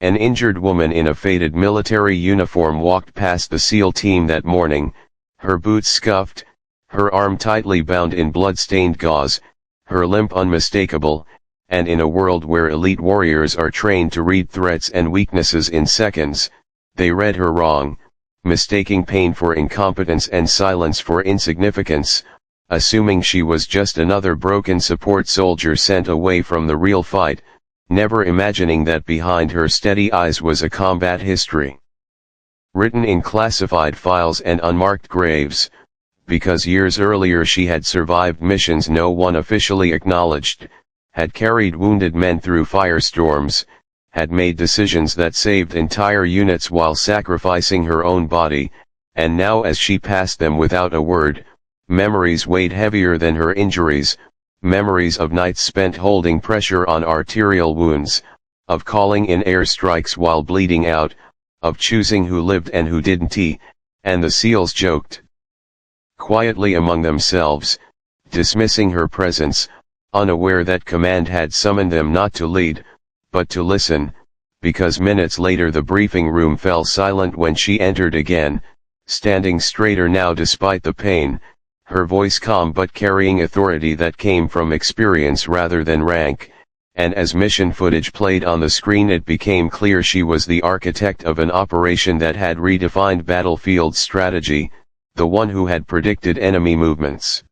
An injured woman in a faded military uniform walked past the SEAL team that morning, her boots scuffed, her arm tightly bound in blood-stained gauze, her limp unmistakable, and in a world where elite warriors are trained to read threats and weaknesses in seconds, they read her wrong, mistaking pain for incompetence and silence for insignificance, assuming she was just another broken support soldier sent away from the real fight, never imagining that behind her steady eyes was a combat history. Written in classified files and unmarked graves, because years earlier she had survived missions no one officially acknowledged, had carried wounded men through firestorms, had made decisions that saved entire units while sacrificing her own body, and now as she passed them without a word, memories weighed heavier than her injuries, memories of nights spent holding pressure on arterial wounds, of calling in airstrikes while bleeding out, of choosing who lived and who didn't. And the SEALs joked quietly among themselves, dismissing her presence, unaware that command had summoned them not to lead, but to listen, because minutes later the briefing room fell silent when she entered again, standing straighter now despite the pain, her voice calm but carrying authority that came from experience rather than rank, and as mission footage played on the screen it became clear she was the architect of an operation that had redefined battlefield strategy, the one who had predicted enemy movements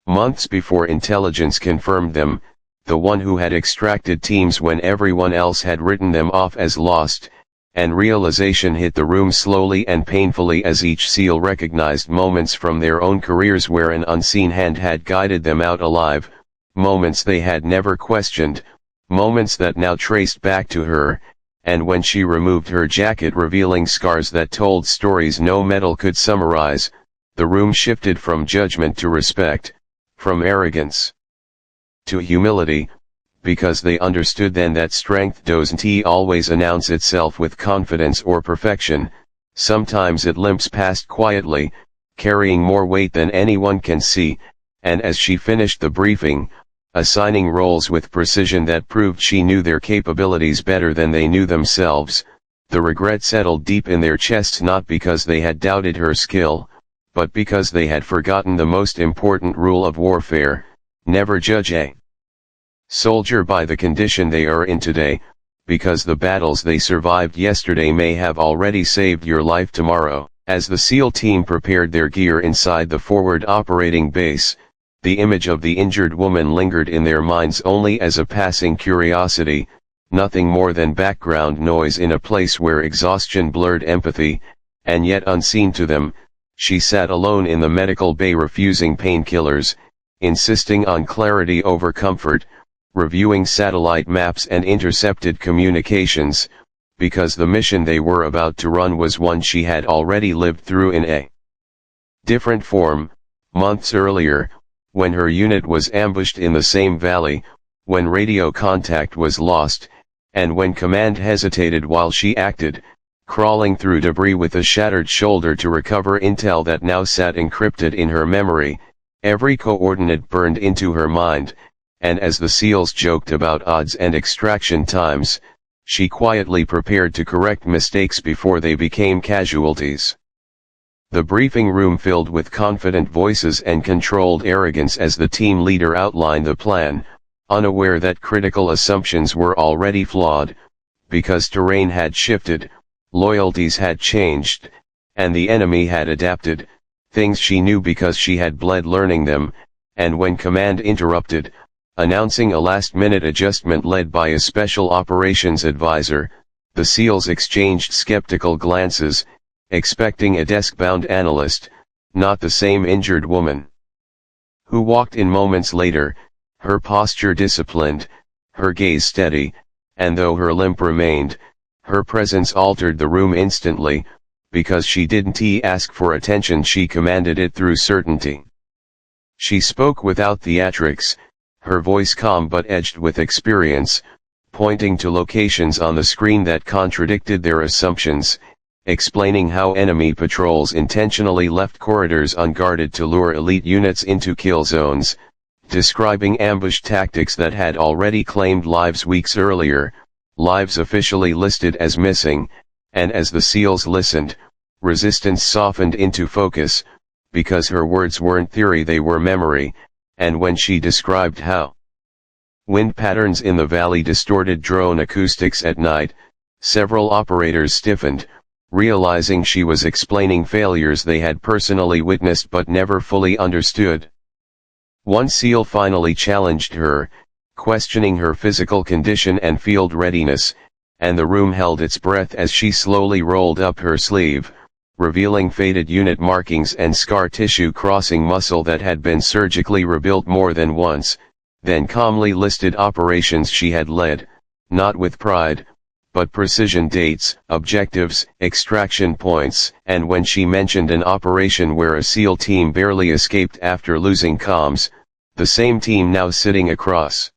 months before intelligence confirmed them, the one who had extracted teams when everyone else had written them off as lost, and realization hit the room slowly and painfully as each SEAL recognized moments from their own careers where an unseen hand had guided them out alive, moments they had never questioned, moments that now traced back to her, and when she removed her jacket revealing scars that told stories no metal could summarize, the room shifted from judgment to respect, from arrogance to humility, because they understood then that strength doesn't always announce itself with confidence or perfection, sometimes it limps past quietly, carrying more weight than anyone can see, and as she finished the briefing, assigning roles with precision that proved she knew their capabilities better than they knew themselves, the regret settled deep in their chests not because they had doubted her skill, but because they had forgotten the most important rule of warfare: never judge a soldier by the condition they are in today, because the battles they survived yesterday may have already saved your life tomorrow. As the SEAL team prepared their gear inside the forward operating base, the image of the injured woman lingered in their minds only as a passing curiosity, nothing more than background noise in a place where exhaustion blurred empathy, and yet unseen to them, she sat alone in the medical bay refusing painkillers, insisting on clarity over comfort, reviewing satellite maps and intercepted communications, because the mission they were about to run was one she had already lived through in a different form, months earlier, when her unit was ambushed in the same valley, when radio contact was lost, and when command hesitated while she acted, crawling through debris with a shattered shoulder to recover intel that now sat encrypted in her memory, every coordinate burned into her mind, and as the SEALs joked about odds and extraction times, she quietly prepared to correct mistakes before they became casualties. The briefing room filled with confident voices and controlled arrogance as the team leader outlined the plan, unaware that critical assumptions were already flawed, because terrain had shifted, loyalties had changed, and the enemy had adapted, things she knew because she had bled learning them, and when command interrupted, announcing a last-minute adjustment led by a special operations advisor, the SEALs exchanged skeptical glances, expecting a desk-bound analyst, not the same injured woman, who walked in moments later, her posture disciplined, her gaze steady, and though her limp remained, her presence altered the room instantly, because she didn't ask for attention, she commanded it through certainty. She spoke without theatrics, her voice calm but edged with experience, pointing to locations on the screen that contradicted their assumptions, explaining how enemy patrols intentionally left corridors unguarded to lure elite units into kill zones, describing ambush tactics that had already claimed lives weeks earlier, lives officially listed as missing, and as the SEALs listened, resistance softened into focus, because her words weren't theory, they were memory, and when she described how wind patterns in the valley distorted drone acoustics at night, several operators stiffened, realizing she was explaining failures they had personally witnessed but never fully understood. One SEAL finally challenged her, questioning her physical condition and field readiness, and the room held its breath as she slowly rolled up her sleeve, revealing faded unit markings and scar tissue crossing muscle that had been surgically rebuilt more than once, then calmly listed operations she had led, not with pride, but precision, dates, objectives, extraction points, and when she mentioned an operation where a SEAL team barely escaped after losing comms, the same team now sitting across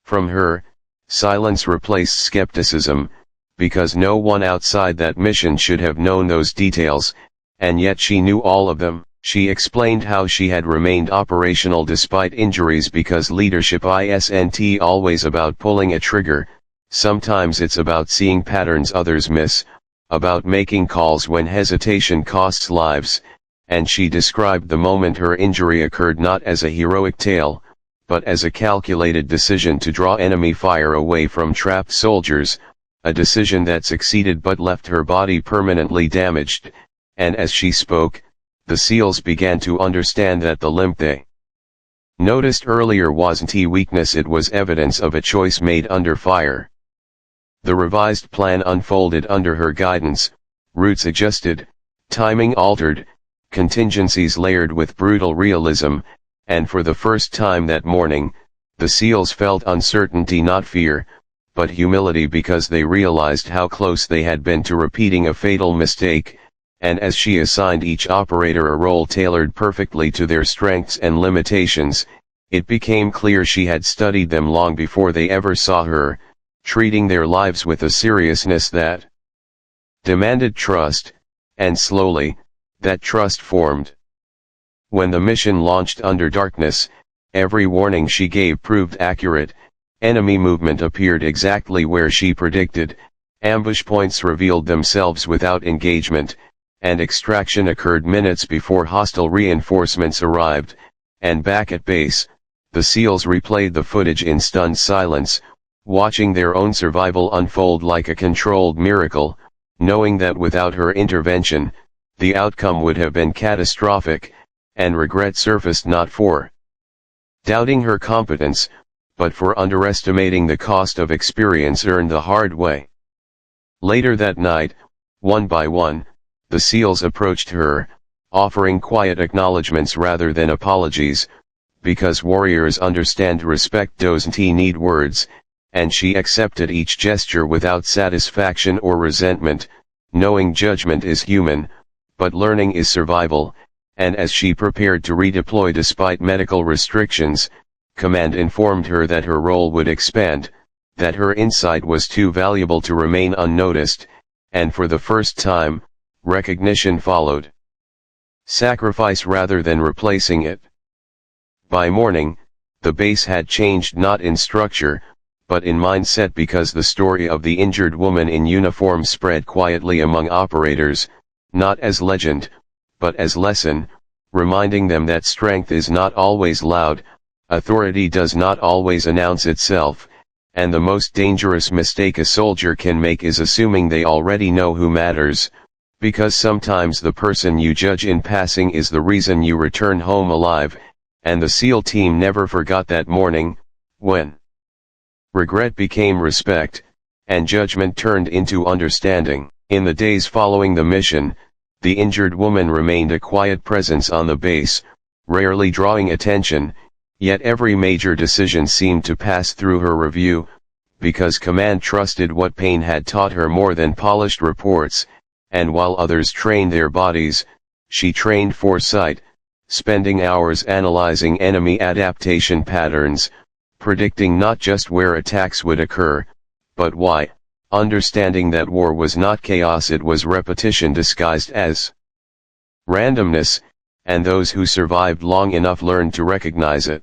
from her, silence replaced skepticism, because no one outside that mission should have known those details, and yet she knew all of them. She explained how she had remained operational despite injuries because leadership isn't always about pulling a trigger, sometimes it's about seeing patterns others miss, about making calls when hesitation costs lives, and she described the moment her injury occurred not as a heroic tale, but as a calculated decision to draw enemy fire away from trapped soldiers, a decision that succeeded but left her body permanently damaged, and as she spoke, the SEALs began to understand that the limp they noticed earlier wasn't weakness, it was evidence of a choice made under fire. The revised plan unfolded under her guidance, routes adjusted, timing altered, contingencies layered with brutal realism, and for the first time that morning, the SEALs felt uncertainty, not fear, but humility, because they realized how close they had been to repeating a fatal mistake, and as she assigned each operator a role tailored perfectly to their strengths and limitations, it became clear she had studied them long before they ever saw her, treating their lives with a seriousness that demanded trust, and slowly, that trust formed. When the mission launched under darkness, every warning she gave proved accurate. Enemy movement appeared exactly where she predicted, ambush points revealed themselves without engagement, and extraction occurred minutes before hostile reinforcements arrived, and back at base, the SEALs replayed the footage in stunned silence, watching their own survival unfold like a controlled miracle, knowing that without her intervention, the outcome would have been catastrophic, and regret surfaced not for doubting her competence, but for underestimating the cost of experience earned the hard way. Later that night, one by one, the SEALs approached her, offering quiet acknowledgments rather than apologies, because warriors understand respect doesn't need words, and she accepted each gesture without satisfaction or resentment, knowing judgment is human, but learning is survival, and as she prepared to redeploy despite medical restrictions, command informed her that her role would expand, that her insight was too valuable to remain unnoticed, and for the first time, recognition followed. Sacrifice rather than replacing it. By morning, the base had changed not in structure, but in mindset, because the story of the injured woman in uniform spread quietly among operators, not as legend, but as lesson, reminding them that strength is not always loud, authority does not always announce itself, and the most dangerous mistake a soldier can make is assuming they already know who matters, because sometimes the person you judge in passing is the reason you return home alive, and the SEAL team never forgot that morning, when regret became respect, and judgment turned into understanding. In the days following the mission, the injured woman remained a quiet presence on the base, rarely drawing attention, yet every major decision seemed to pass through her review, because command trusted what pain had taught her more than polished reports, and while others trained their bodies, she trained foresight, spending hours analyzing enemy adaptation patterns, predicting not just where attacks would occur, but why, understanding that war was not chaos, it was repetition disguised as randomness, and those who survived long enough learned to recognize it.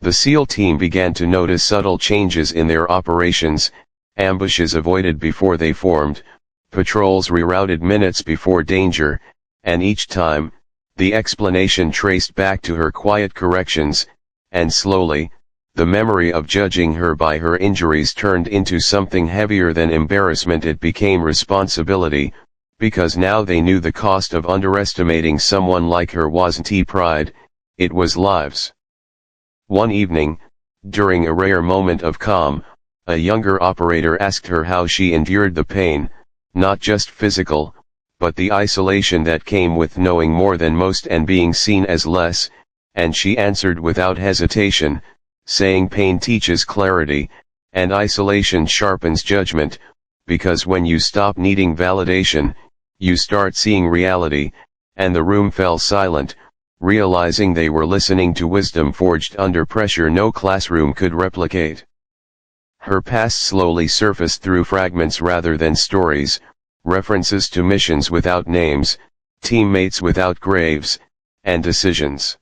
The SEAL team began to notice subtle changes in their operations, ambushes avoided before they formed, patrols rerouted minutes before danger, and each time, the explanation traced back to her quiet corrections, and slowly, the memory of judging her by her injuries turned into something heavier than embarrassment. It became responsibility, because now they knew the cost of underestimating someone like her wasn't pride, it was lives. One evening, during a rare moment of calm, a younger operator asked her how she endured the pain, not just physical, but the isolation that came with knowing more than most and being seen as less, and she answered without hesitation, saying pain teaches clarity, and isolation sharpens judgment, because when you stop needing validation, you start seeing reality. And the room fell silent, realizing they were listening to wisdom forged under pressure no classroom could replicate. Her past slowly surfaced through fragments rather than stories, references to missions without names, teammates without graves, and decisions